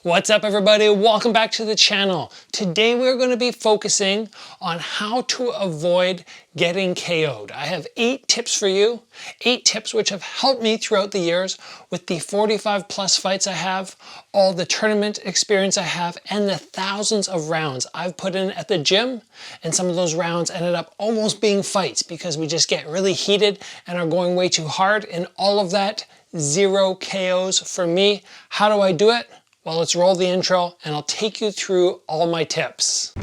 What's up everybody? Welcome back to the channel. Today we're going to be focusing on how to avoid getting KO'd. I have 8 tips for you, 8 tips which have helped me throughout the years with the 45 plus fights I have, all the tournament experience I have, and the thousands of rounds I've put in at the gym. And some of those rounds ended up almost being fights because we just get really heated and are going way too hard, and all of that, 0 KOs for me. How do I do it? Well, let's roll the intro and I'll take you through all my tips.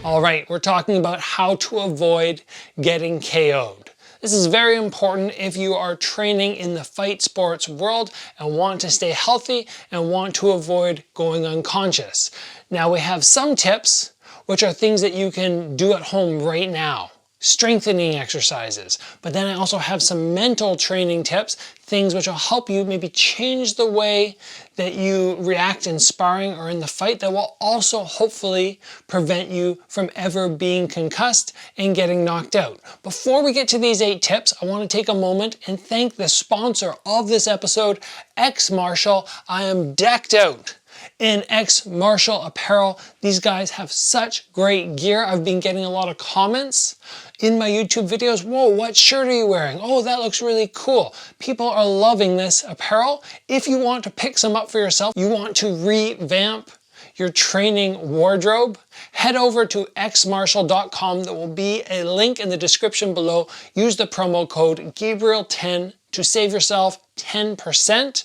All right, we're talking about how to avoid getting KO'd. This is very important if you are training in the fight sports world and want to stay healthy and want to avoid going unconscious. Now we have some tips which are things that you can do at home right now, strengthening exercises. But then I also have some mental training tips, things which will help you maybe change the way that you react in sparring or in the fight that will also hopefully prevent you from ever being concussed and getting knocked out. Before we get to these 8 tips, I want to take a moment and thank the sponsor of this episode, X Martial. I am decked out in X Martial apparel. These guys have such great gear. I've been getting a lot of comments in my YouTube videos. Whoa, what shirt are you wearing? Oh, that looks really cool. People are loving this apparel. If you want to pick some up for yourself, you want to revamp your training wardrobe, head over to xmartial.com. There will be a link in the description below. Use the promo code Gabriel10 to save yourself 10%.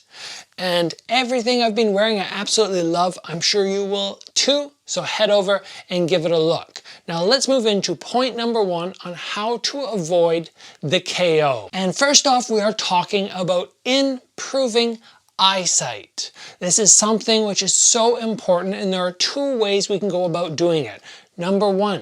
And everything I've been wearing I absolutely love. I'm sure you will too. So head over and give it a look. Now let's move into point number 1 on how to avoid the KO. And first off, we are talking about improving eyesight. This is something which is so important, and there are 2 ways we can go about doing it. Number 1,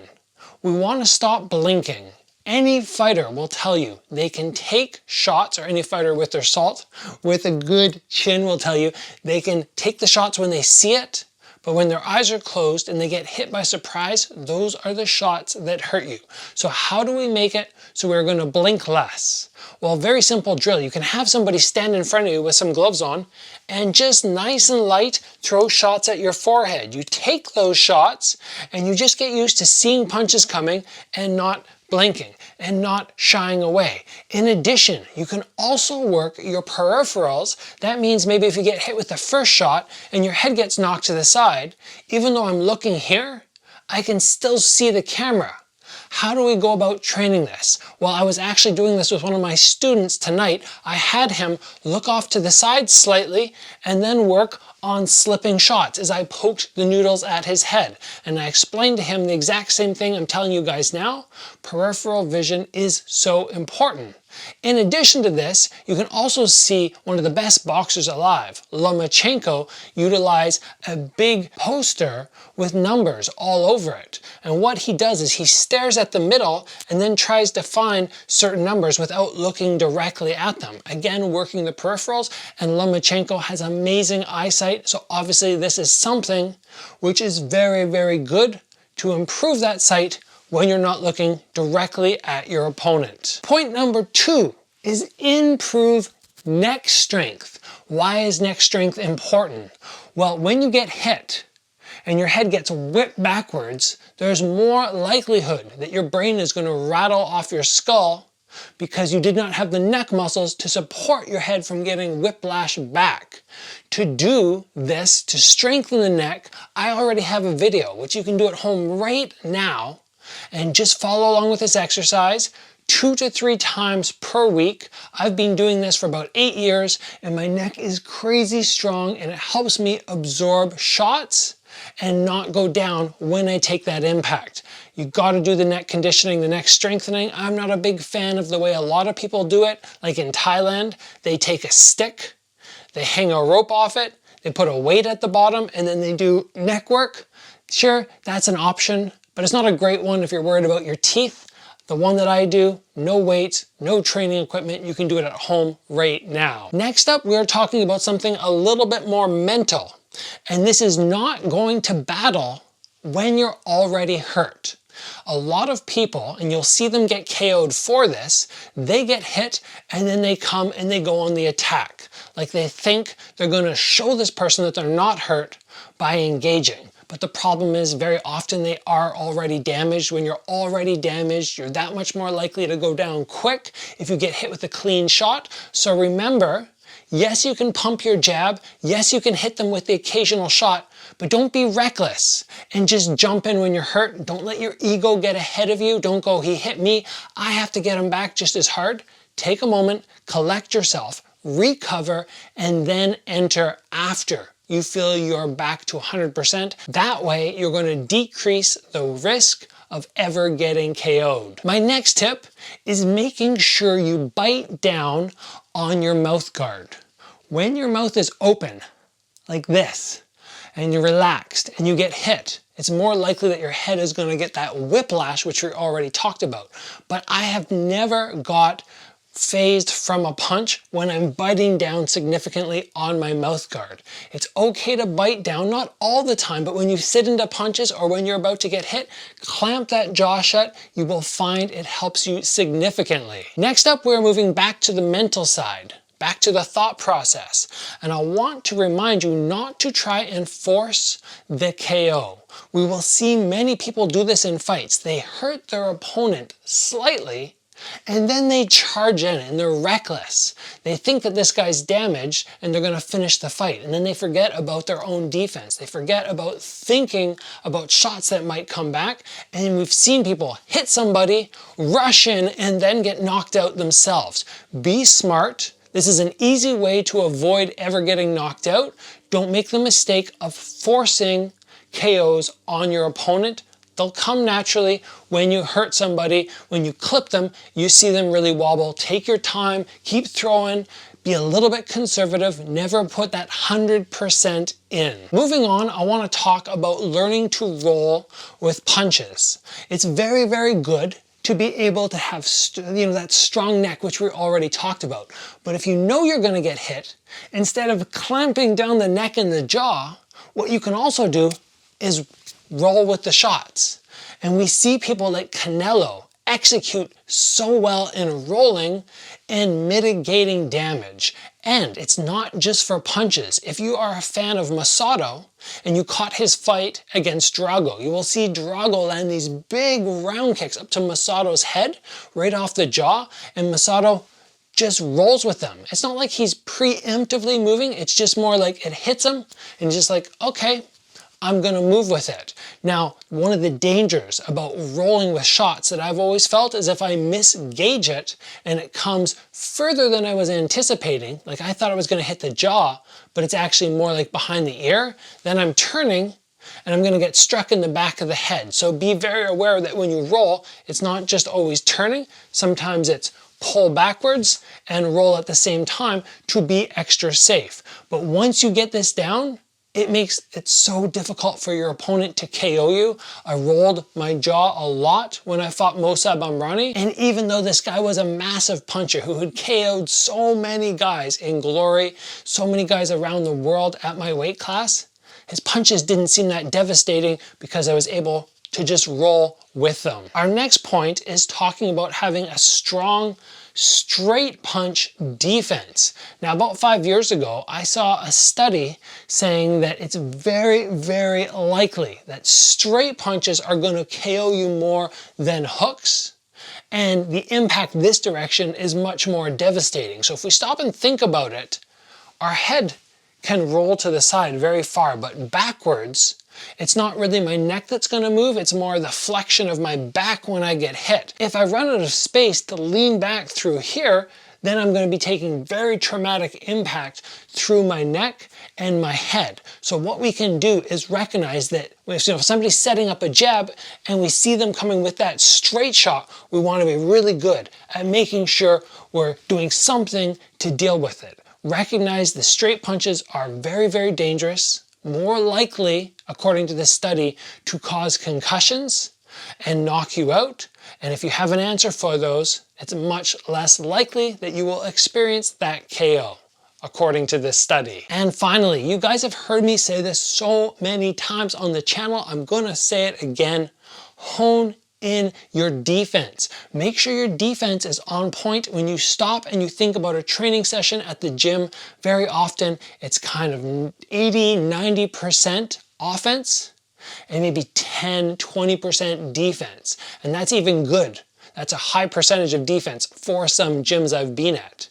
we want to stop blinking. Any fighter will tell you they can take shots, or any fighter with their salt, with a good chin will tell you they can take the shots when they see it, but when their eyes are closed and they get hit by surprise, those are the shots that hurt you. So how do we make it so we're going to blink less? Well, very simple drill. You can have somebody stand in front of you with some gloves on and just nice and light throw shots at your forehead. You take those shots and you just get used to seeing punches coming and not blinking and not shying away. In addition, you can also work your peripherals. That means maybe if you get hit with the first shot and your head gets knocked to the side, even though I'm looking here, I can still see the camera. How do we go about training this? Well, I was actually doing this with one of my students tonight. I had him look off to the side slightly and then work on slipping shots as I poked the noodles at his head. And I explained to him the exact same thing I'm telling you guys now. Peripheral vision is so important. In addition to this, you can also see one of the best boxers alive, Lomachenko, utilize a big poster with numbers all over it. And what he does is he stares at the middle and then tries to find certain numbers without looking directly at them. Again, working the peripherals, and Lomachenko has amazing eyesight. So obviously this is something which is very, very good to improve that sight when you're not looking directly at your opponent. Point number 2 is improve neck strength. Why is neck strength important? Well, when you get hit and your head gets whipped backwards, there's more likelihood that your brain is going to rattle off your skull because you did not have the neck muscles to support your head from getting whiplash back. To do this, to strengthen the neck, I already have a video which you can do at home right now. And just follow along with this exercise 2 to 3 times per week. I've been doing this for about 8 years and my neck is crazy strong, and it helps me absorb shots and not go down when I take that impact. You got to do the neck conditioning, the neck strengthening. I'm not a big fan of the way a lot of people do it. Like in Thailand, they take a stick, they hang a rope off it, they put a weight at the bottom, and then they do neck work. Sure, that's an option, but it's not a great one if you're worried about your teeth. The one that I do, no weights, no training equipment, you can do it at home right now. Next up, we're talking about something a little bit more mental. And this is not going to battle when you're already hurt. A lot of people, and you'll see them get KO'd for this, they get hit and then they come and they go on the attack. Like they think they're going to show this person that they're not hurt by engaging. But the problem is very often they are already damaged. When you're already damaged, you're that much more likely to go down quick if you get hit with a clean shot. So remember, yes, you can pump your jab. Yes, you can hit them with the occasional shot, but don't be reckless and just jump in when you're hurt. Don't let your ego get ahead of you. Don't go, he hit me, I have to get him back just as hard. Take a moment, collect yourself, recover, and then enter after you feel you're back to 100%. That way, you're going to decrease the risk of ever getting KO'd. My next tip is making sure you bite down on your mouth guard. When your mouth is open, like this, and you're relaxed and you get hit, it's more likely that your head is going to get that whiplash, which we already talked about. But I have never got phased from a punch when I'm biting down significantly on my mouth guard. It's okay to bite down, not all the time, but when you sit into punches or when you're about to get hit, clamp that jaw shut. You will find it helps you significantly. Next up, we're moving back to the mental side, back to the thought process. And I want to remind you not to try and force the KO. We will see many people do this in fights. They hurt their opponent slightly, and then they charge in and they're reckless. They think that this guy's damaged and they're going to finish the fight. And then they forget about their own defense. They forget about thinking about shots that might come back. And we've seen people hit somebody, rush in, and then get knocked out themselves. Be smart. This is an easy way to avoid ever getting knocked out. Don't make the mistake of forcing KOs on your opponent. They'll come naturally. When you hurt somebody, when you clip them, you see them really wobble. Take your time, keep throwing, be a little bit conservative, never put that 100% in. Moving on, I want to talk about learning to roll with punches. It's very, very good to be able to have that strong neck, which we already talked about. But if you know you're going to get hit, instead of clamping down the neck and the jaw, what you can also do is roll with the shots. And we see people like Canelo execute so well in rolling and mitigating damage. And it's not just for punches. If you are a fan of Masato and you caught his fight against Drago, you will see Drago land these big round kicks up to Masato's head, right off the jaw, and Masato just rolls with them. It's not like he's preemptively moving, it's just more like it hits him and just like, okay, I'm gonna move with it. Now, one of the dangers about rolling with shots that I've always felt is if I misgauge it and it comes further than I was anticipating, like I thought it was gonna hit the jaw, but it's actually more like behind the ear, then I'm turning and I'm gonna get struck in the back of the head. So be very aware that when you roll, it's not just always turning, sometimes it's pull backwards and roll at the same time to be extra safe. But once you get this down, it makes it so difficult for your opponent to KO you. I rolled my jaw a lot when I fought Mosab Amrani, and even though this guy was a massive puncher who had KO'd so many guys in Glory, so many guys around the world at my weight class, his punches didn't seem that devastating because I was able to just roll with them. Our next point is talking about having a strong straight punch defense. Now, about 5 years ago, I saw a study saying that it's very, very likely that straight punches are going to KO you more than hooks, and the impact this direction is much more devastating. So if we stop and think about it, our head can roll to the side very far, but backwards, it's not really my neck that's going to move, it's more the flexion of my back when I get hit. If I run out of space to lean back through here, then I'm going to be taking very traumatic impact through my neck and my head. So what we can do is recognize that if somebody's setting up a jab and we see them coming with that straight shot, we want to be really good at making sure we're doing something to deal with it. Recognize the straight punches are very, very dangerous, more likely, according to this study, to cause concussions and knock you out. And if you have an answer for those, it's much less likely that you will experience that KO, according to this study. And finally, you guys have heard me say this so many times on the channel, I'm gonna say it again, hone in your defense. Make sure your defense is on point. When you stop and you think about a training session at the gym, very often it's kind of 80, 90% offense and maybe 10, 20% defense. And that's even good. That's a high percentage of defense for some gyms I've been at.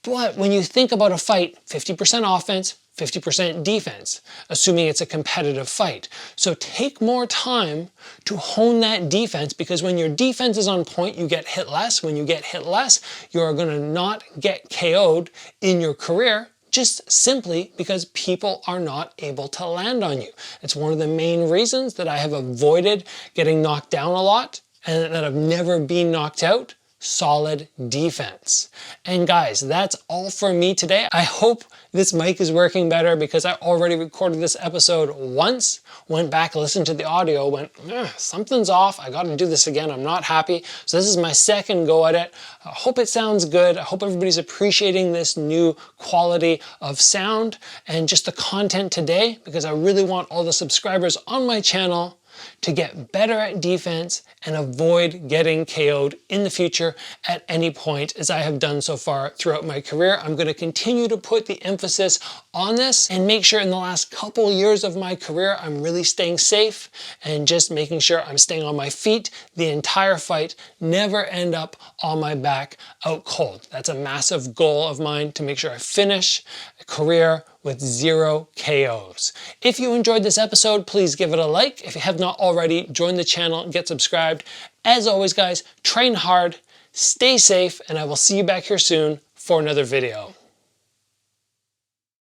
But when you think about a fight, 50% offense, 50% defense, assuming it's a competitive fight. So take more time to hone that defense, because when your defense is on point, you get hit less. When you get hit less, you're gonna not get KO'd in your career, just simply because people are not able to land on you. It's one of the main reasons that I have avoided getting knocked down a lot and that I've never been knocked out. Solid defense. And guys, that's all for me today. I hope this mic is working better, because I already recorded this episode once, went back, listened to the audio, went, something's off, I gotta do this again, I'm not happy. So this is my second go at it. I hope it sounds good. I hope everybody's appreciating this new quality of sound and just the content today, because I really want all the subscribers on my channel to get better at defense and avoid getting KO'd in the future at any point, as I have done so far throughout my career. I'm going to continue to put the emphasis on this and make sure in the last couple years of my career, I'm really staying safe and just making sure I'm staying on my feet the entire fight, never end up on my back out cold. That's a massive goal of mine, to make sure I finish a career with 0 KOs. If you enjoyed this episode, please give it a like. If you have not already, join the channel and get subscribed. As always, guys, train hard, stay safe, and I will see you back here soon for another video.